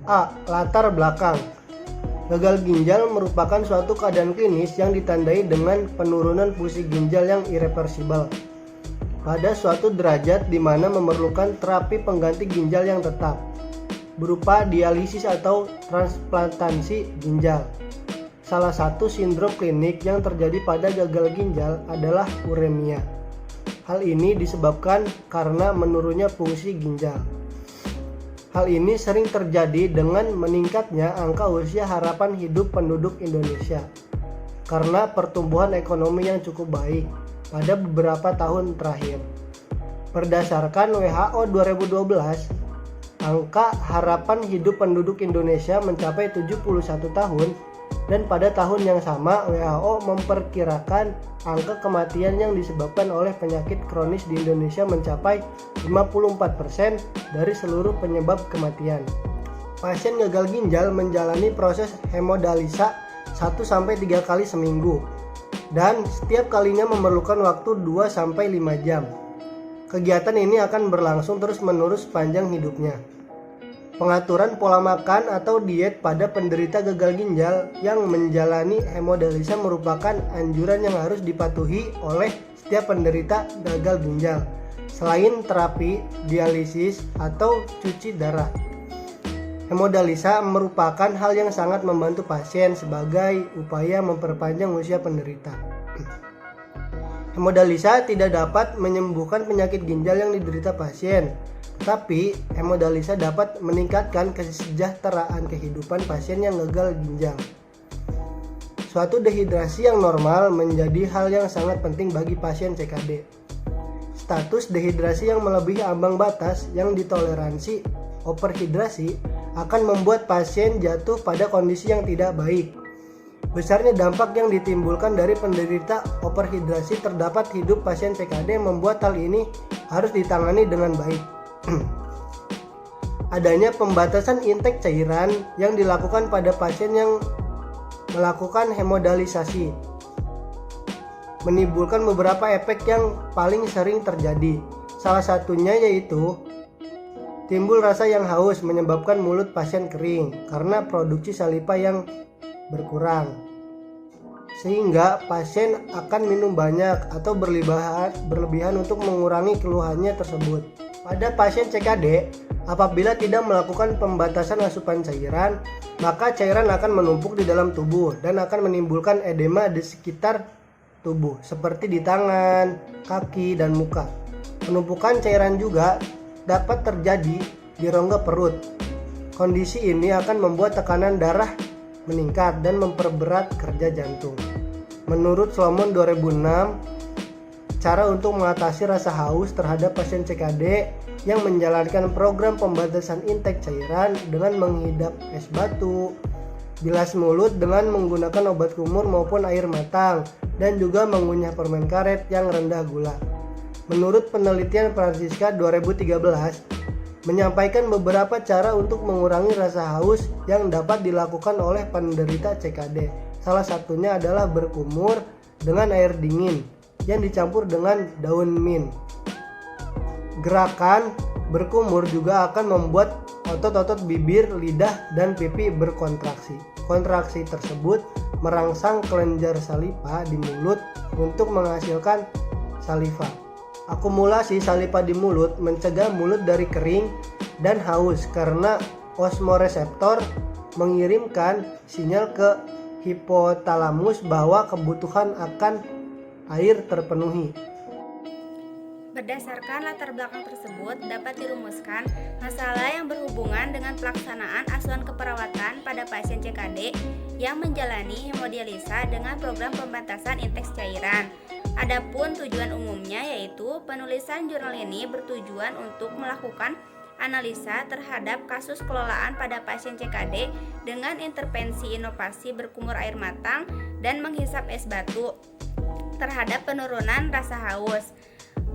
A. Latar belakang. Gagal ginjal merupakan suatu keadaan klinis yang ditandai dengan penurunan fungsi ginjal yang irreversibel pada suatu derajat di mana memerlukan terapi pengganti ginjal yang tetap berupa dialisis atau transplantasi ginjal. Salah satu sindrom klinik yang terjadi pada gagal ginjal adalah uremia. Hal ini disebabkan karena menurunnya fungsi ginjal. Hal ini sering terjadi dengan meningkatnya angka usia harapan hidup penduduk Indonesia karena pertumbuhan ekonomi yang cukup baik pada beberapa tahun terakhir. Berdasarkan WHO 2012, angka harapan hidup penduduk Indonesia mencapai 71 tahun dan pada tahun yang sama WHO memperkirakan angka kematian yang disebabkan oleh penyakit kronis di Indonesia mencapai 54% dari seluruh penyebab kematian. Pasien gagal ginjal menjalani proses hemodialisa 1-3 kali seminggu dan setiap kalinya memerlukan waktu 2-5 jam. Kegiatan ini akan berlangsung terus-menerus sepanjang hidupnya. Pengaturan pola makan atau diet pada penderita gagal ginjal yang menjalani hemodialisa merupakan anjuran yang harus dipatuhi oleh setiap penderita gagal ginjal, selain terapi dialisis atau cuci darah. Hemodialisa merupakan hal yang sangat membantu pasien sebagai upaya memperpanjang usia penderita. Hemodialisa tidak dapat menyembuhkan penyakit ginjal yang diderita pasien. Tapi, hemodialisa dapat meningkatkan kesejahteraan kehidupan pasien yang gagal ginjal. Suatu dehidrasi yang normal menjadi hal yang sangat penting bagi pasien CKD. Status dehidrasi yang melebihi ambang batas yang ditoleransi, overhidrasi, akan membuat pasien jatuh pada kondisi yang tidak baik. Besarnya dampak yang ditimbulkan dari penderita overhidrasi terdapat hidup pasien CKD membuat hal ini harus ditangani dengan baik. Adanya pembatasan intake cairan yang dilakukan pada pasien yang melakukan hemodialisasi menimbulkan beberapa efek yang paling sering terjadi. Salah satunya yaitu timbul rasa yang haus menyebabkan mulut pasien kering karena produksi saliva yang berkurang, sehingga pasien akan minum banyak atau berlebihan untuk mengurangi keluhannya tersebut. Pada pasien CKD, apabila tidak melakukan pembatasan asupan cairan, maka cairan akan menumpuk di dalam tubuh dan akan menimbulkan edema di sekitar tubuh, seperti di tangan, kaki, dan muka. Penumpukan cairan juga dapat terjadi di rongga perut. Kondisi ini akan membuat tekanan darah meningkat dan memperberat kerja jantung. Menurut Solomon 2006, cara untuk mengatasi rasa haus terhadap pasien CKD yang menjalankan program pembatasan intake cairan dengan menghidap es batu, bilas mulut dengan menggunakan obat kumur maupun air matang, dan juga mengunyah permen karet yang rendah gula. Menurut penelitian Francisca 2013, menyampaikan beberapa cara untuk mengurangi rasa haus yang dapat dilakukan oleh penderita CKD. Salah satunya adalah berkumur dengan air dingin yang dicampur dengan daun mint. Gerakan berkumur juga akan membuat otot-otot bibir, lidah, dan pipi berkontraksi. Kontraksi tersebut merangsang kelenjar saliva di mulut untuk menghasilkan saliva. Akumulasi saliva di mulut mencegah mulut dari kering dan haus karena osmoreseptor mengirimkan sinyal ke hipotalamus bahwa kebutuhan akan air terpenuhi. Berdasarkan latar belakang tersebut, dapat dirumuskan masalah yang berhubungan dengan pelaksanaan asuhan keperawatan pada pasien CKD yang menjalani hemodialisa dengan program pembatasan intake cairan. Adapun tujuan umumnya yaitu penulisan jurnal ini bertujuan untuk melakukan analisa terhadap kasus kelolaan pada pasien CKD dengan intervensi inovasi berkumur air matang dan menghisap es batu terhadap penurunan rasa haus.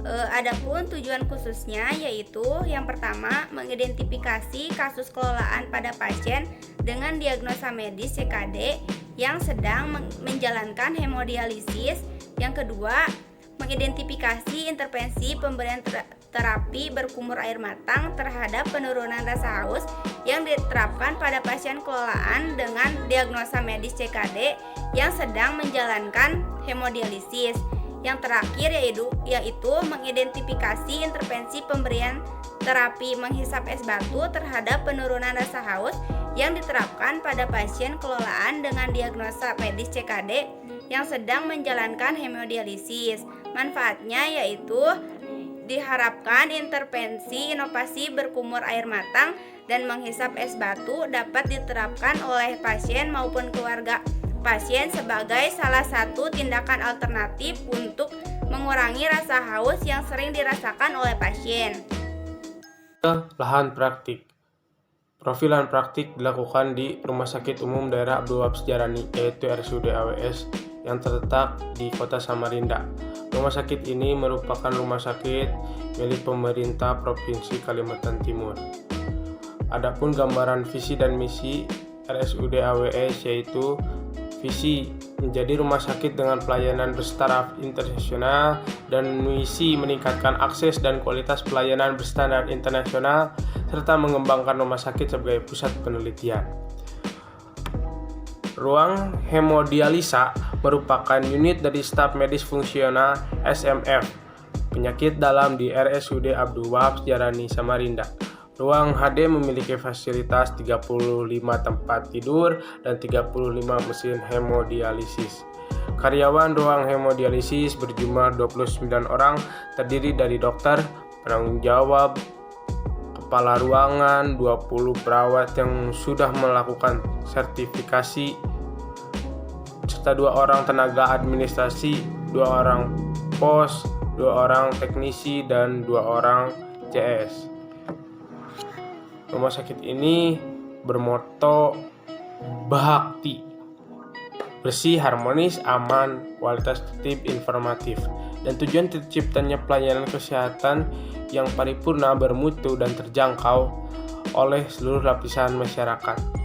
Adapun tujuan khususnya yaitu yang pertama mengidentifikasi kasus kelolaan pada pasien dengan diagnosa medis CKD yang sedang menjalankan hemodialisis. Yang kedua, mengidentifikasi intervensi pemberian terapi berkumur air matang terhadap penurunan rasa haus yang diterapkan pada pasien kelolaan dengan diagnosa medis CKD yang sedang menjalankan hemodialisis. Yang terakhir yaitu mengidentifikasi intervensi pemberian terapi menghisap es batu terhadap penurunan rasa haus yang diterapkan pada pasien kelolaan dengan diagnosa medis CKD yang sedang menjalankan hemodialisis. Manfaatnya yaitu diharapkan intervensi inovasi berkumur air matang dan menghisap es batu dapat diterapkan oleh pasien maupun keluarga pasien sebagai salah satu tindakan alternatif untuk mengurangi rasa haus yang sering dirasakan oleh pasien. Lahan praktik. Profilan praktik dilakukan di Rumah Sakit Umum Daerah Abdul Wahab Syahrani, yaitu RSUD AWS yang terletak di Kota Samarinda. Rumah sakit ini merupakan rumah sakit milik pemerintah Provinsi Kalimantan Timur. Adapun gambaran visi dan misi RSUD AWS yaitu visi menjadi rumah sakit dengan pelayanan bertaraf internasional dan misi meningkatkan akses dan kualitas pelayanan berstandar internasional serta mengembangkan rumah sakit sebagai pusat penelitian. Ruang hemodialisa merupakan unit dari staf medis fungsional SMF penyakit dalam di RSUD Abdul Wahab Syahrani Samarinda. Ruang HD memiliki fasilitas 35 tempat tidur dan 35 mesin hemodialisis. Karyawan ruang hemodialisis berjumlah 29 orang, terdiri dari dokter, penanggung jawab, kepala ruangan, 20 perawat yang sudah melakukan sertifikasi, serta 2 orang tenaga administrasi, 2 orang pos, 2 orang teknisi, dan 2 orang CS. Rumah sakit ini bermoto Bahakti, bersih, harmonis, aman, kualitas tertib, informatif, dan tujuan terciptanya pelayanan kesehatan yang paripurna, bermutu, dan terjangkau oleh seluruh lapisan masyarakat.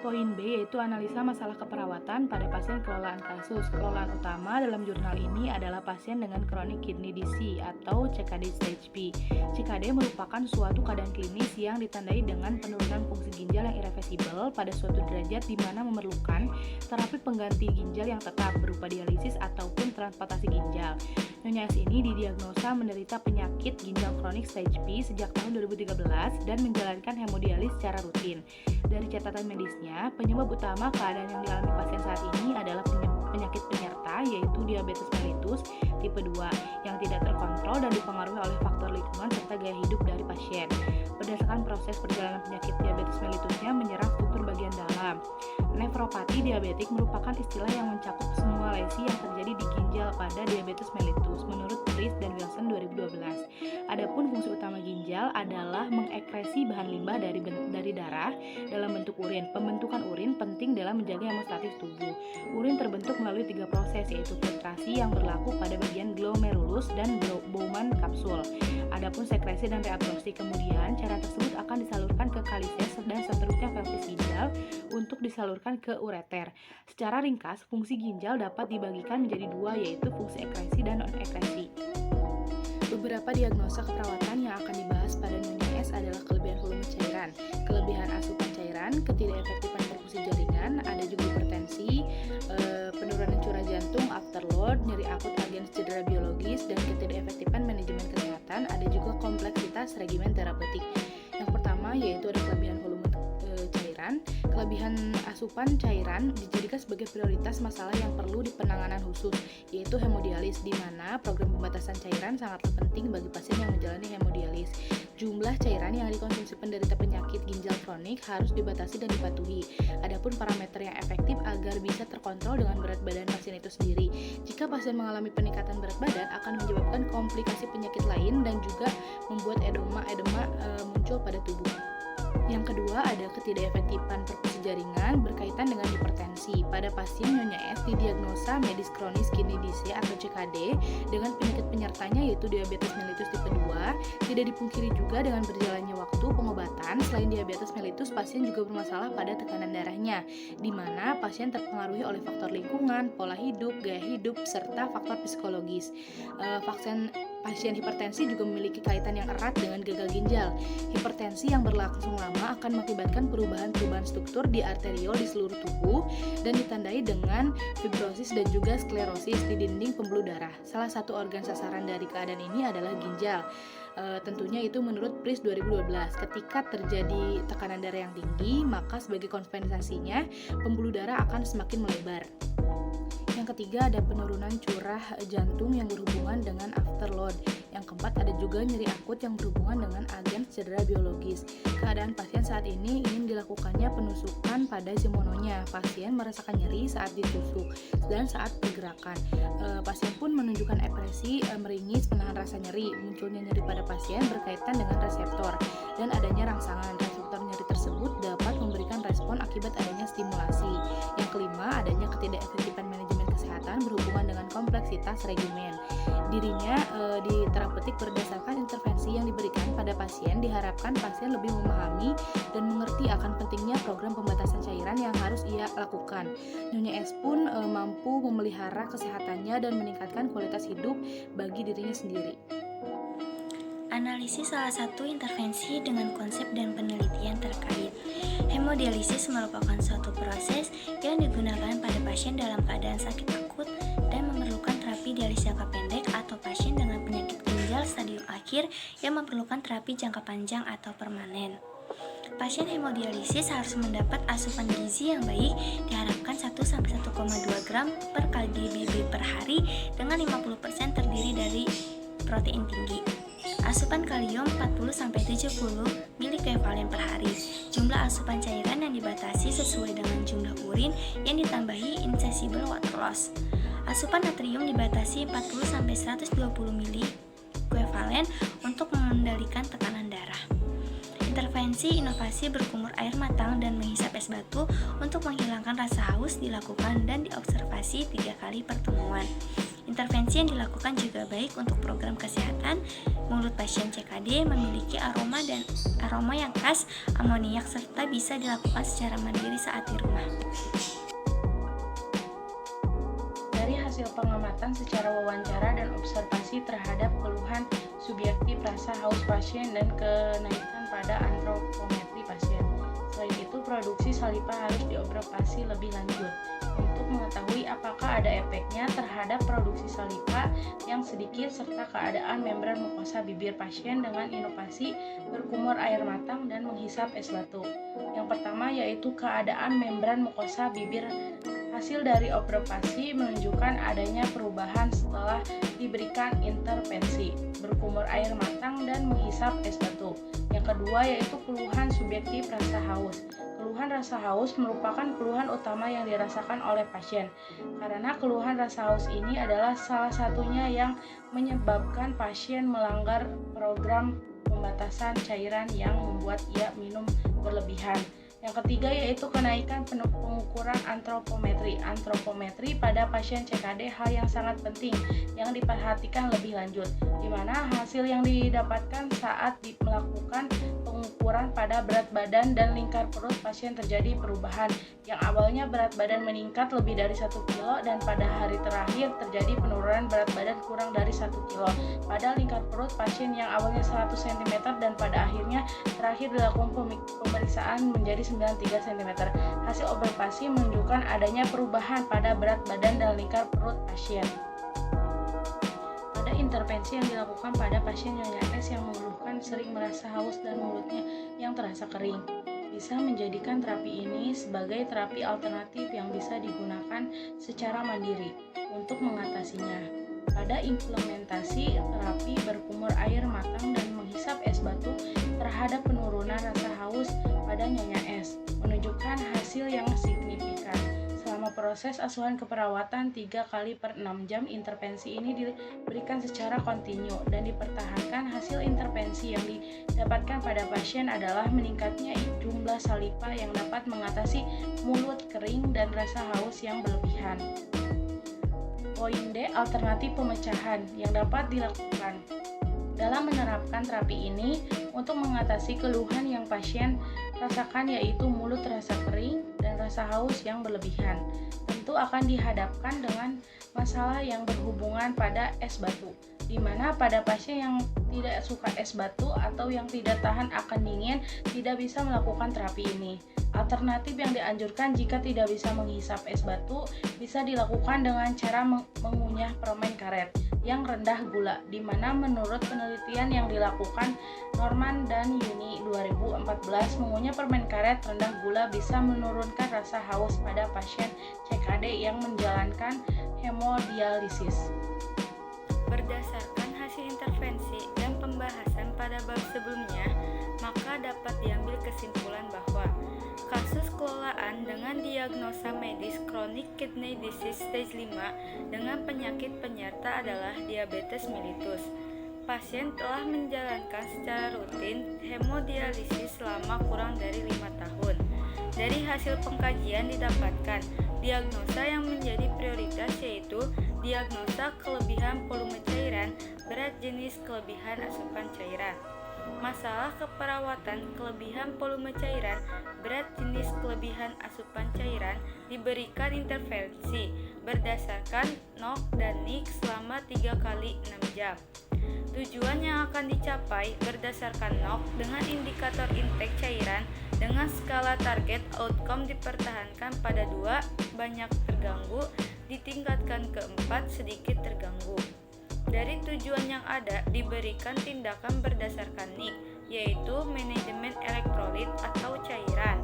Poin B yaitu analisa masalah keperawatan pada pasien kelolaan kasus. Kelolaan utama dalam jurnal ini adalah pasien dengan chronic kidney disease atau CKD stage B. CKD merupakan suatu keadaan klinis yang ditandai dengan penurunan fungsi ginjal yang irreversibel pada suatu derajat di mana memerlukan terapi pengganti ginjal yang tetap berupa dialisis ataupun transplantasi ginjal. Nyonya S ini didiagnosa menderita penyakit ginjal kronik stage B sejak tahun 2013 dan menjalankan hemodialis secara rutin. Dari catatan medisnya, penyebab utama keadaan yang dialami pasien saat ini adalah penyakit penyerta yaitu diabetes mellitus tipe 2 yang tidak terkontrol dan dipengaruhi oleh faktor lingkungan serta gaya hidup dari pasien. Berdasarkan proses perjalanan penyakit diabetes mellitusnya menyerang struktur bagian dalam. Nefropati diabetik merupakan istilah yang mencakup semua lesi yang terjadi di ginjal pada diabetes mellitus menurut Priest dan Wilson 2012. Adapun fungsi utama ginjal adalah mengekresi bahan limbah dari darah dalam bentuk urin. Pembentukan urin penting dalam menjaga hemostatis tubuh. Urin terbentuk melalui 3 proses yaitu filtrasi yang berlaku pada bagian glomerulus dan Bowman kapsul. Adapun sekresi dan reabsorpsi kemudian cairan tersebut akan disalurkan ke kalises dan seterusnya pelvis ginjal untuk disalurkan ke ureter. Secara ringkas, fungsi ginjal dapat dibagikan menjadi 2 yaitu fungsi ekresi dan non-ekresi. Beberapa diagnosa keperawatan yang akan dibahas pada Nyonya S adalah kelebihan volume cairan, kelebihan asupan cairan, ketidakefektifan perfusi jaringan, ada juga hipertensi, penurunan curah jantung, afterload, nyeri akut agens cedera biologis, dan ketidakefektifan manajemen kesehatan, ada juga kompleksitas regimen terapeutik. Yang pertama yaitu ada kelebihan volume cairan. Kelebihan asupan cairan dijadikan sebagai prioritas masalah yang perlu di penanganan khusus, yaitu hemodialis, di mana program pembatasan cairan sangatlah penting bagi pasien yang menjalani hemodialis. Jumlah cairan yang dikonsumsi penderita penyakit ginjal kronik harus dibatasi dan dipatuhi. Adapun parameter yang efektif agar bisa terkontrol dengan berat badan pasien itu sendiri. Jika pasien mengalami peningkatan berat badan akan menyebabkan komplikasi penyakit lain dan juga membuat edema muncul pada tubuh. Yang kedua, ada ketidakefektifan perfusi jaringan berkaitan dengan hipertensi. Pada pasien Nyonya S didiagnosa medis kronis kidney disease atau CKD dengan penyakit penyertanya yaitu diabetes mellitus tipe 2. Tidak dipungkiri juga dengan berjalannya waktu pengobatan, selain diabetes mellitus, pasien juga bermasalah pada tekanan darahnya, di mana pasien terpengaruhi oleh faktor lingkungan, pola hidup, gaya hidup, serta faktor psikologis. Pasien hipertensi juga memiliki kaitan yang erat dengan gagal ginjal. Hipertensi yang berlangsung lama akan mengakibatkan perubahan-perubahan struktur di arteriol di seluruh tubuh dan ditandai dengan fibrosis dan juga sklerosis di dinding pembuluh darah. Salah satu organ sasaran dari keadaan ini adalah ginjal. Tentunya itu menurut PRIS 2012. Ketika terjadi tekanan darah yang tinggi, maka sebagai kompensasinya pembuluh darah akan semakin melebar. Yang ketiga, ada penurunan curah jantung yang berhubungan dengan afterload. Yang keempat, ada juga nyeri akut yang berhubungan dengan agen cedera biologis. Keadaan pasien saat ini ingin dilakukannya penusukan pada zimononya. Pasien merasakan nyeri saat ditusuk dan saat pergerakan. Pasien pun menunjukkan ekspresi meringis, menahan rasa nyeri. Munculnya nyeri pada pasien berkaitan dengan reseptor dan adanya rangsangan. Reseptor nyeri tersebut dapat memberikan respon akibat adanya stimulasi. Yang kelima, adanya ketidakefektifan manajemen kesehatan berhubungan dengan kompleksitas regimen. Dirinya terapeutik berdasarkan intervensi yang diberikan pada pasien. Diharapkan pasien lebih memahami dan mengerti akan pentingnya program pembatasan cairan yang harus ia lakukan. Nyonya S pun mampu memelihara kesehatannya dan meningkatkan kualitas hidup bagi dirinya sendiri. Analisis salah satu intervensi dengan konsep dan penelitian terkait. Hemodialisis merupakan suatu proses yang digunakan pada pasien dalam keadaan sakit akut dan memerlukan terapi dialisis jangka pendek atau pasien dengan penyakit ginjal stadium akhir yang memerlukan terapi jangka panjang atau permanen. Pasien hemodialisis harus mendapat asupan gizi yang baik, diharapkan 1-1,2 gram per kgbb per hari dengan 50% terdiri dari protein tinggi. Asupan kalium 40-70 mg per hari. Jumlah asupan cairan yang dibatasi sesuai dengan jumlah urin yang ditambahi insatiable water loss. Asupan natrium dibatasi 40-120 mg untuk mengendalikan tekanan darah. Intervensi inovasi berkumur air matang dan menghisap es batu untuk menghilangkan rasa haus dilakukan dan diobservasi 3 kali pertemuan. Intervensi yang dilakukan juga baik untuk program kesehatan. Mulut pasien CKD memiliki aroma yang khas amoniak serta bisa dilakukan secara mandiri saat di rumah. Dari hasil pengamatan secara wawancara dan observasi terhadap keluhan subjektif rasa haus pasien dan kenaikan pada antropometri pasien. Selain itu, produksi saliva harus diobservasi lebih lanjut untuk mengetahui apakah ada efeknya terhadap produksi saliva yang sedikit serta keadaan membran mukosa bibir pasien dengan inovasi berkumur air matang dan menghisap es batu. Yang pertama yaitu keadaan membran mukosa bibir. Hasil dari observasi menunjukkan adanya perubahan setelah diberikan intervensi berkumur air matang dan menghisap es batu. Yang kedua yaitu keluhan subjektif rasa haus. Keluhan rasa haus merupakan keluhan utama yang dirasakan oleh pasien. Karena keluhan rasa haus ini adalah salah satunya yang menyebabkan pasien melanggar program pembatasan cairan yang membuat ia minum berlebihan. Yang ketiga yaitu kenaikan pengukuran antropometri. Antropometri pada pasien CKD hal yang sangat penting yang diperhatikan lebih lanjut, di mana hasil yang didapatkan saat melakukan pengukuran pada berat badan dan lingkar perut pasien terjadi perubahan. Yang awalnya berat badan meningkat lebih dari 1 kilo dan pada hari terakhir terjadi penurunan berat badan kurang dari 1 kilo. Pada lingkar perut pasien yang awalnya 100 cm dan pada akhirnya terakhir dilakukan pemeriksaan menjadi 93 cm. Hasil observasi menunjukkan adanya perubahan pada berat badan dan lingkar perut pasien. Pada intervensi yang dilakukan pada pasien Nyonya S yang mengeluhkan sering merasa haus dan mulutnya yang terasa kering, bisa menjadikan terapi ini sebagai terapi alternatif yang bisa digunakan secara mandiri untuk mengatasinya. Pada implementasi terapi berkumur air matang dan menghisap es batu terhadap penurunan rasa haus pada Nyonya S menunjukkan hasil yang signifikan. Selama proses asuhan keperawatan 3 kali per 6 jam. Intervensi ini diberikan secara kontinu dan dipertahankan. Hasil intervensi yang didapatkan pada pasien adalah meningkatnya jumlah saliva yang dapat mengatasi mulut kering dan rasa haus yang berlebihan. Poin D, alternatif pemecahan yang dapat dilakukan dalam menerapkan terapi ini untuk mengatasi keluhan yang pasien rasakan, yaitu mulut terasa kering dan rasa haus yang berlebihan. Tentu akan dihadapkan dengan masalah yang berhubungan pada es batu, di mana pada pasien yang tidak suka es batu atau yang tidak tahan akan dingin tidak bisa melakukan terapi ini. Alternatif yang dianjurkan jika tidak bisa menghisap es batu bisa dilakukan dengan cara mengunyah permen karet yang rendah gula, di mana menurut penelitian yang dilakukan Norman dan Yuni 2014, mengunyah permen karet rendah gula bisa menurunkan rasa haus pada pasien CKD yang menjalankan hemodialisis. Berdasarkan hasil intervensi dan pembahasan pada bab sebelumnya, maka dapat diambil kesimpulan bahwa kasus kelolaan dengan diagnosa medis kronik kidney disease stage 5 dengan penyakit penyerta adalah diabetes mellitus. Pasien telah menjalankan secara rutin hemodialisis selama kurang dari 5 tahun. Dari hasil pengkajian didapatkan diagnosa yang menjadi prioritas, yaitu diagnosa kelebihan volume cairan, berat jenis kelebihan asupan cairan. Masalah keperawatan kelebihan volume cairan, berat jenis kelebihan asupan cairan diberikan intervensi berdasarkan NOC dan NIC selama 3 kali 6 jam. Tujuan yang akan dicapai berdasarkan NOC dengan indikator intake cairan dengan skala target outcome dipertahankan pada 2, banyak terganggu, ditingkatkan ke 4, sedikit terganggu. Dari tujuan yang ada diberikan tindakan berdasarkan NIC, yaitu manajemen elektrolit atau cairan.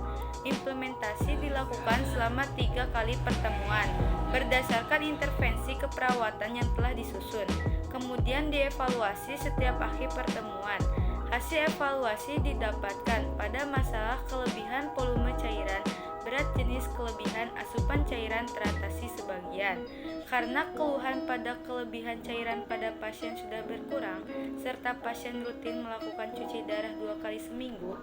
Implementasi dilakukan selama 3 kali pertemuan berdasarkan intervensi keperawatan yang telah disusun. Kemudian dievaluasi setiap akhir pertemuan. Hasil evaluasi didapatkan pada masalah kelebihan volume cairan, berat jenis kelebihan asupan cairan teratasi sebagian. Karena keluhan pada kelebihan cairan pada pasien sudah berkurang, serta pasien rutin melakukan cuci darah 2 kali seminggu,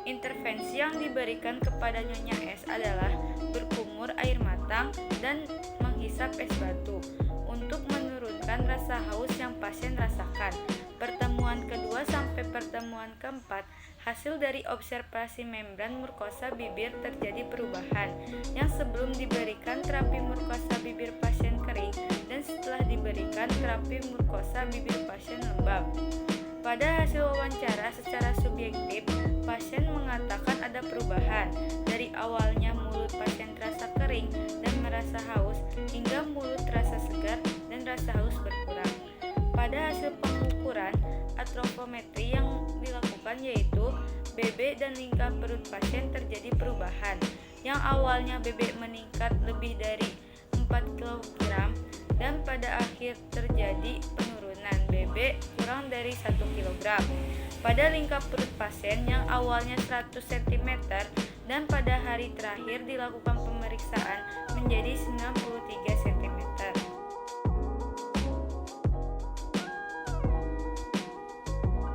intervensi yang diberikan kepada Nyonya S adalah berkumur air matang dan menghisap es batu untuk menurunkan rasa haus yang pasien rasakan. Pertemuan kedua sampai pertemuan keempat, hasil dari observasi membran mukosa bibir terjadi perubahan yang sebelum diberikan terapi mukosa bibir pasien kering dan setelah diberikan terapi mukosa bibir pasien lembab. Pada hasil wawancara secara subjektif, pasien mengatakan ada perubahan dari awalnya mulut pasien terasa kering dan merasa haus hingga mulut terasa segar dan rasa haus berkurang. Pada hasil pengukuran atrofometri yang dilakukan, yaitu BB dan lingkar perut pasien terjadi perubahan. Yang awalnya BB meningkat lebih dari 4 kg dan pada akhir terjadi penurunan BB kurang dari 1 kg. Pada lingkar perut pasien yang awalnya 100 cm dan pada hari terakhir dilakukan pemeriksaan menjadi 93 cm.